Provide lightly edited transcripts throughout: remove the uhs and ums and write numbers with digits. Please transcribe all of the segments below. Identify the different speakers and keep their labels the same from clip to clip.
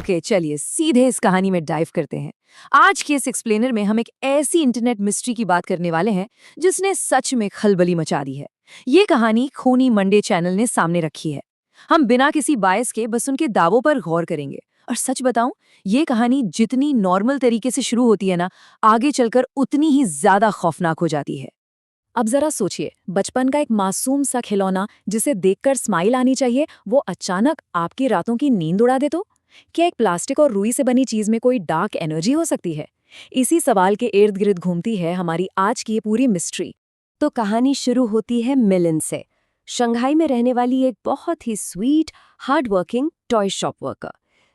Speaker 1: Okay, चलिए सीधे इस कहानी में डाइव करते हैं। आज के इस एक्सप्लेनर में हम एक ऐसी इंटरनेट मिस्ट्री की बात करने वाले हैं जिसने सच में खलबली मचा दी है। ये कहानी खूनी मंडे चैनल ने सामने रखी है। हम बिना किसी बायस के बस उनके दावों पर गौर करेंगे। और सच बताऊं, ये कहानी जितनी नॉर्मल तरीके से शुरू होती है ना, आगे चलकर उतनी ही ज्यादा खौफनाक हो जाती है।
Speaker 2: अब जरा सोचिए, बचपन का एक मासूम सा खिलौना जिसे देखकर स्माइल आनी चाहिए, वो अचानक आपकी रातों की नींद उड़ा दे तो? क्या एक प्लास्टिक और रुई से बनी चीज में कोई डार्क एनर्जी हो सकती है? इसी सवाल के इर्द गिर्द घूमती है हमारी आज की ये पूरी मिस्ट्री।
Speaker 3: तो कहानी शुरू होती है मिलन से। शंघाई में रहने वाली एक बहुत ही sweet, hard working toy shop worker.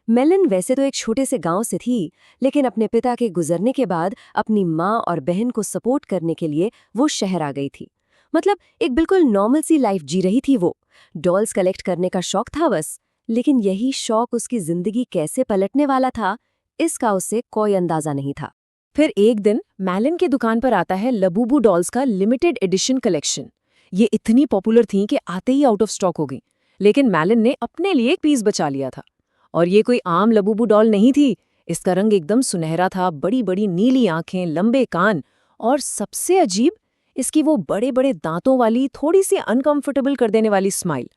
Speaker 3: Milan वैसे तो एक छोटे से गांव से थी, लेकिन अपने पिता के गुजरने के बाद अपनी माँ और बहन को सपोर्ट करने के लिए वो शहर आ गई थी। मतलब एक बिल्कुल नॉर्मल सी लाइफ जी रही थी वो। डॉल्स कलेक्ट करने का शौक था बस। लेकिन यही शौक उसकी जिंदगी कैसे पलटने वाला था, इसका उसे कोई अंदाजा नहीं था।
Speaker 2: फिर एक दिन मैलन की दुकान पर आता है लबूबू डॉल्स का लिमिटेड एडिशन कलेक्शन। ये इतनी पॉपुलर थी कि आते ही आउट ऑफ स्टॉक हो गई, लेकिन मैलन ने अपने लिए एक पीस बचा लिया था। और ये कोई आम लबूबू डॉल नहीं थी। इसका रंग एकदम सुनहरा था, बड़ी बड़ी नीली आंखें, लंबे कान, और सबसे अजीब, इसकी वो बड़े बड़े दांतों वाली, थोड़ी सी अनकंफर्टेबल कर देने वाली स्माइल।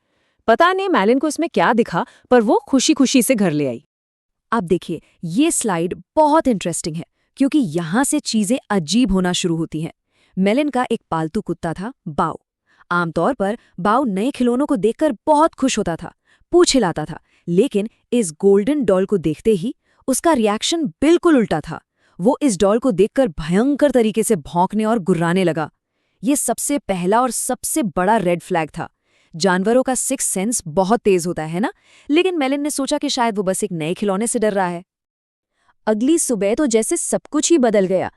Speaker 2: पता नहीं मैलन को इसमें क्या दिखा, पर वो खुशी खुशी से घर ले आई।
Speaker 1: अब देखिए, ये स्लाइड बहुत इंटरेस्टिंग है क्योंकि यहाँ से चीजें अजीब होना शुरू होती हैं। मेलिन का एक पालतू कुत्ता था, बाओ। आमतौर पर बाओ नए खिलौनों को देखकर बहुत खुश होता था, पूंछ हिलाता था। लेकिन इस गोल्डन डॉल को देखते ही उसका रिएक्शन बिल्कुल उल्टा था। वो इस डॉल को देखकर भयंकर तरीके से भौंकने और गुर्राने लगा। ये सबसे पहला और सबसे बड़ा रेड फ्लैग था। जानवरों का सिक्स सेंस बहुत तेज होता है ना, लेकिन मेलिन ने सोचा कि शायद वो बस एक नए खिलौने से डर रहा है।
Speaker 3: अगली सुबह तो जैसे सब कुछ ही बदल गया।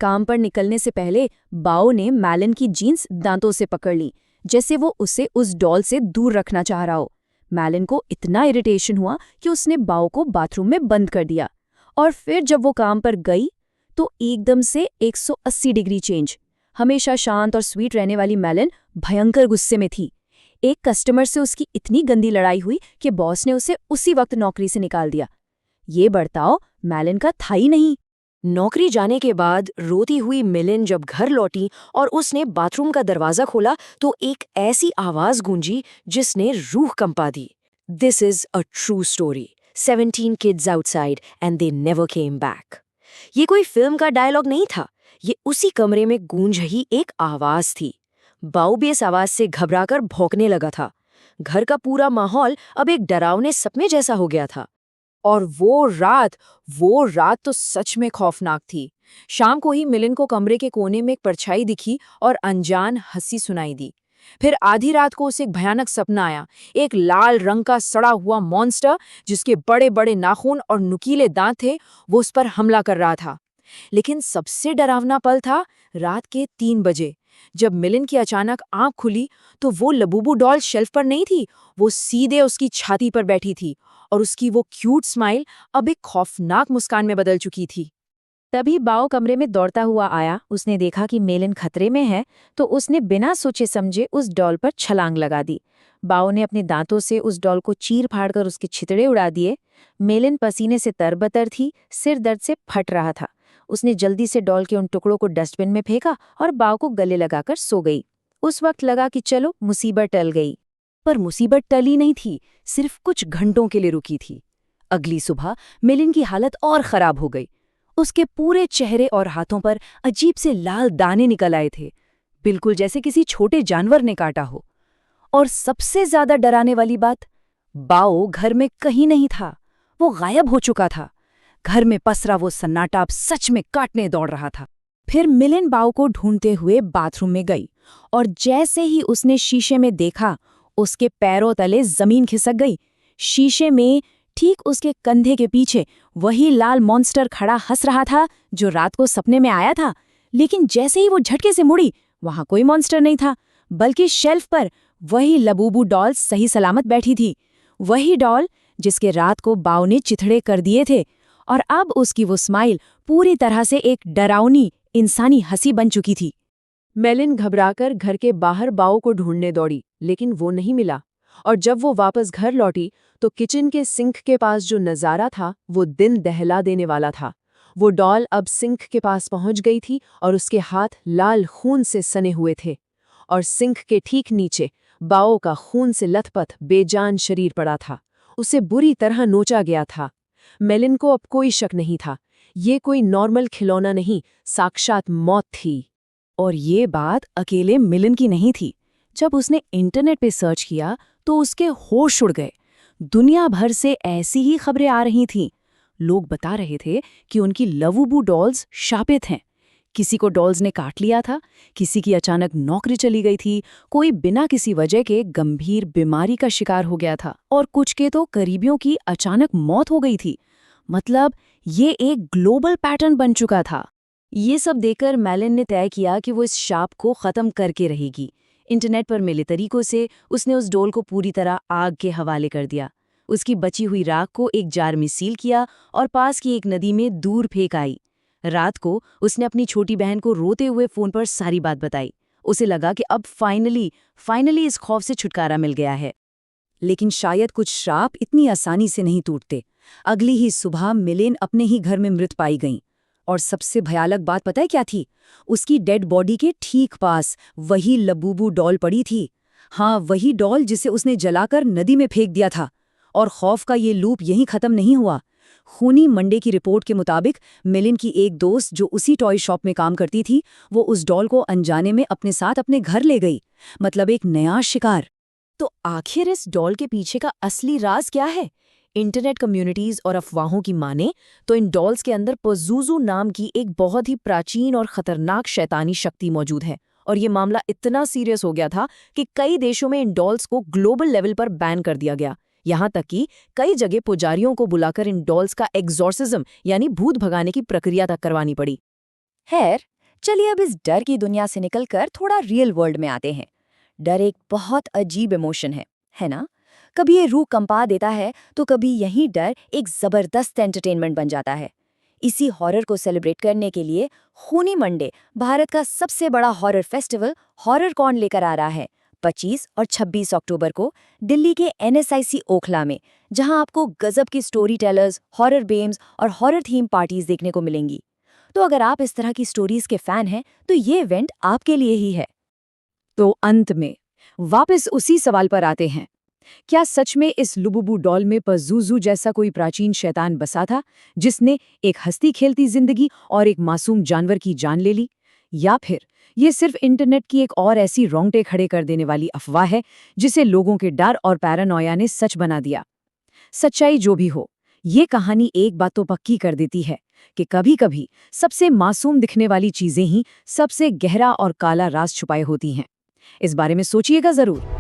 Speaker 3: काम पर निकलने से पहले बाओ ने मैलन की जीन्स दांतों से पकड़ ली, जैसे वो उसे उस डॉल से दूर रखना चाह रहा हो। मैलन को इतना इरिटेशन हुआ कि उसने बाओ को बाथरूम में बंद कर दिया। और फिर जब वो काम पर गई तो एकदम से 180 डिग्री चेंज। हमेशा शांत और स्वीट रहने वाली मैलन भयंकर गुस्से में थी। एक कस्टमर से उसकी इतनी गंदी लड़ाई हुई कि बॉस ने उसे उसी वक्त नौकरी से निकाल दिया। ये बर्ताव मैलन का था ही नहीं। नौकरी जाने के बाद रोती हुई मिलिन जब घर लौटी और उसने बाथरूम का दरवाजा खोला तो एक ऐसी आवाज गूंजी जिसने रूह कंपा दी। This is a true story. 17 kids outside and they never came back। ये कोई फिल्म का डायलॉग नहीं था, ये उसी कमरे में गूंज रही एक आवाज थी। बाओ भी इस आवाज से घबराकर भौंकने लगा था। घर का पूरा माहौल अब एक डरावने सपने जैसा हो गया था।
Speaker 1: और वो रात तो सच में खौफनाक थी। शाम को ही मिलिन को कमरे के कोने में एक परछाई दिखी और अनजान हंसी सुनाई दी। फिर आधी रात को उसे एक भयानक सपना आया। एक लाल रंग का सड़ा हुआ मॉन्स्टर जिसके बड़े बड़े नाखून और नुकीले दांत थे, वो उस पर हमला कर रहा था। लेकिन सबसे डरावना पल था रात के 3 बजे, जब मिलिन की अचानक आंख खुली तो वो लबूबू डॉल शेल्फ पर नहीं थी, वो सीधे उसकी छाती पर बैठी थी और उसकी वो क्यूट स्माइल अब एक खौफनाक मुस्कान में बदल चुकी थी।
Speaker 2: तभी बाओ कमरे में दौड़ता हुआ आया। उसने देखा कि मेलिन खतरे में है, तो उसने बिना सोचे समझे उस डॉल पर छलांग लगा दी। बाओ ने अपने दांतों से उस डॉल को चीर फाड़ कर उसके छितड़े उड़ा दिए। मेलिन पसीने से तरबतर थी, सिर दर्द से फट रहा था। उसने जल्दी से डॉल के उन टुकड़ों को डस्टबिन में फेंका और बाओ को गले लगाकर सो गई। उस वक्त लगा कि चलो मुसीबत टल गई, पर मुसीबत टली नहीं थी, सिर्फ कुछ घंटों के लिए रुकी थी। अगली सुबह मेलिन की हालत और खराब हो गई। उसके पूरे चेहरे और हाथों पर अजीब से लाल दाने निकल आए थे, बिल्कुल जैसे किसी छोटे जानवर ने काटा हो। और सबसे ज्यादा डराने वाली बात, बाओ घर में कहीं नहीं था, वो गायब हो चुका था। घर में पसरा वो सन्नाटा अब सच में काटने दौड़ रहा था। फिर मिलिन बाओ को ढूंढते हुए बाथरूम में गई और जैसे ही उसने शीशे में देखा, उसके पैरों तले जमीन खिसक गई। शीशे में ठीक उसके कंधे के पीछे वही लाल मॉन्स्टर खड़ा हंस रहा था जो रात को सपने में आया था। लेकिन जैसे ही वो झटके से मुड़ी, वहां कोई मॉन्स्टर नहीं था, बल्कि शेल्फ पर वही लबूबू डॉल सही सलामत बैठी थी। वही डॉल जिसके रात को बाओ ने चिथड़े कर दिए थे। और अब उसकी वो स्माइल पूरी तरह से एक डरावनी इंसानी हंसी बन चुकी थी।
Speaker 1: मेलिन घबराकर घर के बाहर बाओ को ढूंढने दौड़ी, लेकिन वो नहीं मिला। और जब वो वापस घर लौटी तो किचन के सिंक के पास जो नज़ारा था वो दिल दहला देने वाला था। वो डॉल अब सिंक के पास पहुंच गई थी और उसके हाथ लाल खून से सने हुए थे, और सिंक के ठीक नीचे बाओ का खून से लथपथ बेजान शरीर पड़ा था। उसे बुरी तरह नोचा गया था। मेलिन को अब कोई शक नहीं था, ये कोई नॉर्मल खिलौना नहीं, साक्षात मौत थी।
Speaker 3: और ये बात अकेले मिलन की नहीं थी। जब उसने इंटरनेट पे सर्च किया तो उसके होश उड़ गए। दुनिया भर से ऐसी ही खबरें आ रही थीं। लोग बता रहे थे कि उनकी लवुबू डॉल्स शापित हैं। किसी को डॉल्स ने काट लिया था, किसी की अचानक नौकरी चली गई थी, कोई बिना किसी वजह के गंभीर बीमारी का शिकार हो गया था, और कुछ के तो करीबियों की अचानक मौत हो गई थी। मतलब ये एक ग्लोबल पैटर्न बन चुका था। ये सब देखकर मेलिन ने तय किया कि वो इस शाप को खत्म करके रहेगी। इंटरनेट पर मिले तरीकों से उसने उस डॉल को पूरी तरह आग के हवाले कर दिया। उसकी बची हुई राख को एक जार में सील किया और पास की एक नदी में दूर फेंक आई। रात को उसने अपनी छोटी बहन को रोते हुए फोन पर सारी बात बताई। उसे लगा कि अब फाइनली इस खौफ से छुटकारा मिल गया है। लेकिन शायद कुछ श्राप इतनी आसानी से नहीं टूटते। अगली ही सुबह मिलेन अपने ही घर में मृत पाई गईं। और सबसे भयानक बात पता है क्या थी? उसकी डेड बॉडी के ठीक पास वही लबूबू डॉल पड़ी थी। हाँ, वही डॉल जिसे उसने जलाकर नदी में फेंक दिया था। और खौफ का ये लूप यहीं खत्म नहीं हुआ। खूनी मंडे की रिपोर्ट के मुताबिक मिलिन की एक दोस्त जो उसी टॉय शॉप में काम करती थी, वो उस डॉल को अनजाने में अपने साथ अपने घर ले गई। मतलब एक नया शिकार। तो आखिर इस डॉल के पीछे का असली राज क्या है? इंटरनेट कम्युनिटीज और अफवाहों की माने तो इन डॉल्स के अंदर पज़ुज़ू नाम की एक बहुत ही प्राचीन और खतरनाक शैतानी शक्ति मौजूद है। और ये मामला इतना सीरियस हो गया था कि कई देशों में इन डॉल्स को ग्लोबल लेवल पर बैन कर दिया गया। यहाँ तक कि कई जगह पुजारियों को बुलाकर इन डॉल्स का एग्जॉर्सिज्म यानी भूत भगाने की प्रक्रिया तक करवानी पड़ी। खैर, चलिए अब इस डर की दुनिया से निकलकर थोड़ा रियल वर्ल्ड में आते हैं। डर एक बहुत अजीब इमोशन है ना? कभी ये रूह कंपा देता है तो कभी यही डर एक जबरदस्त एंटरटेनमेंट बन जाता है। इसी हॉरर को सेलिब्रेट करने के लिए खूनी मंडे भारत का सबसे बड़ा हॉरर फेस्टिवल हॉरर कॉन लेकर आ रहा है 25 और 26 अक्टूबर को दिल्ली के NSIC ओखला में, जहां आपको गजब की स्टोरी टेलर्स, हॉरर गेम्स और हॉरर थीम पार्टीज देखने को मिलेंगी। तो अगर आप इस तरह की स्टोरीज के फैन हैं तो ये इवेंट आपके लिए ही है। तो अंत में वापस उसी सवाल पर आते हैं, क्या सच में इस लुबुबू डॉल में पज़ुज़ू जैसा कोई प्राचीन शैतान बसा था जिसने एक हंसती खेलती जिंदगी और एक मासूम जानवर की जान ले ली? या फिर ये सिर्फ इंटरनेट की एक और ऐसी रोंगटे खड़े कर देने वाली अफवाह है जिसे लोगों के डर और पैरानोया ने सच बना दिया? सच्चाई जो भी हो, ये कहानी एक बात तो पक्की कर देती है कि कभी-कभी सबसे मासूम दिखने वाली चीजें ही सबसे गहरा और काला राज छुपाए होती हैं। इस बारे में सोचिएगा जरूर।